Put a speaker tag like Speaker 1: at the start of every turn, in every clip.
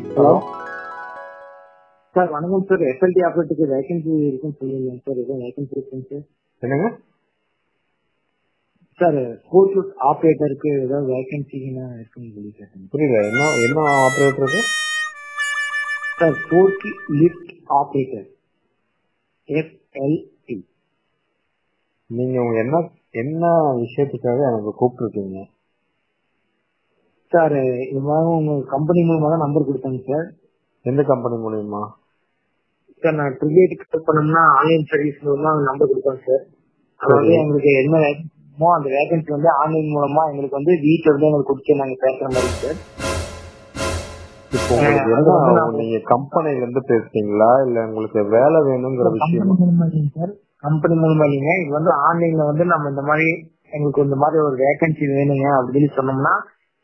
Speaker 1: Hello
Speaker 2: sir வணக்கம் sir. SLT ஆப்ரேட்டருக்கு vacancy இருக்குன்னு சொல்லியிருந்தேன் சார். எதுவும் வேகன்சி இருக்குங்க சார்?
Speaker 1: என்னங்க
Speaker 2: சார் ஃபோர்க் லிஃப்ட் ஆப்ரேட்டருக்கு ஏதாவது வேகன்சினா இருக்குன்னு சொல்லி கேட்டேன்.
Speaker 1: புரியல. என்ன ஆப்ரேட்டருக்கு
Speaker 2: sir? Fork lift operator FLT.
Speaker 1: நீங்க என்ன விஷயத்துக்காக எனக்கு கூப்பிட்டுருக்கீங்க
Speaker 2: சார்? இது மாதிரி உங்க கம்பெனி மூலமா தான் நம்பர் கொடுத்தாங்க சார்.
Speaker 1: எந்த கம்பெனி மூலியமா
Speaker 2: சார் நான் ட்ரிகேட் கால் பண்ணோம்னா ஆன்லைன் சர்வீஸ் மூலமா நம்பர் கொடுத்தாங்க சார். அதாவது எங்களுக்கு என்ன வேகன்சிமோ அந்த வேகன்சி வந்து ஆன்லைன் மூலமா எங்களுக்கு வந்து வீட்டுல இருந்து எங்களுக்கு கொடுத்து நாங்க பேசுற மாதிரி சார்.
Speaker 1: இப்போ உங்களுக்கு என்ன, நீங்க கம்பெனில இருந்து பேசுறீங்களா இல்ல உங்களுக்கு வேலை வேணுங்கிற விஷயம்?
Speaker 2: சார் கம்பெனி மூலமா இல்லைங்க, இது வந்து ஆன்லைன்ல வந்து நம்ம இந்த மாதிரி எங்களுக்கு இந்த மாதிரி ஒரு வேகன்சி வேணுங்க அப்படின்னு சொன்னோம்னா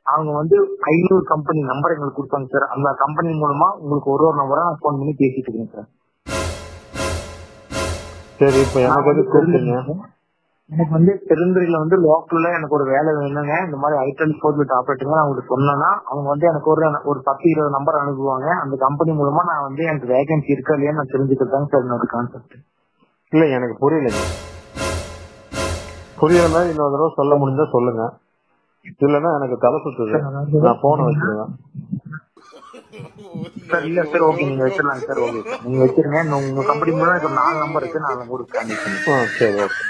Speaker 2: அவங்க வந்து 500 கம்பெனி நம்பர் எங்களுக்கு கொடுப்பாங்க சார். அந்த கம்பெனி மூலமா உங்களுக்கு ஒரு நம்பரா நான் போன் பண்ணி பேசிட்டு இருக்கேன் சார்.
Speaker 1: சரி, இப்ப எனக்கு எது கூப்பிட்டீங்க?
Speaker 2: எனக்கு வந்து பெருந்துறையில வந்து லோக்கல்ல எனக்கு ஒரு வேலை வேணுங்க, இந்த மாதிரி ஐட்டல் ஃபோர்க் லிஃப்ட் ஆப்ரேட்டர் அவங்களுக்கு சொன்னேன்னா அவங்க வந்து எனக்கு ஒரு 10-20 நம்பர் அனுப்புவாங்க. அந்த கம்பெனி மூலமா நான் வந்து எனக்கு வேகன்சி இருக்கா இல்லையா நான் தெரிஞ்சுக்கிறதாங்க சார் என்னோட கான்செப்ட்.
Speaker 1: இல்ல எனக்கு புரியலைங்க. புரியற மாதிரி இன்னொரு தடவை சொல்ல முடிஞ்சா சொல்லுங்க. இல்லன்னா எனக்கு தலை சுத்துது, நான் போன வச்சிருவேன்
Speaker 2: சார். இல்ல சார், ஓகே நீங்க வச்சிடலாம் சார். ஓகே நீங்க வச்சிருங்க. உங்க கம்பெனி மூலம் எனக்கு 4 நம்பர் இருக்கு, நான் உங்களுக்கு கான்டாக்ட் பண்ணுறேன்.
Speaker 1: சரி, ஓகே.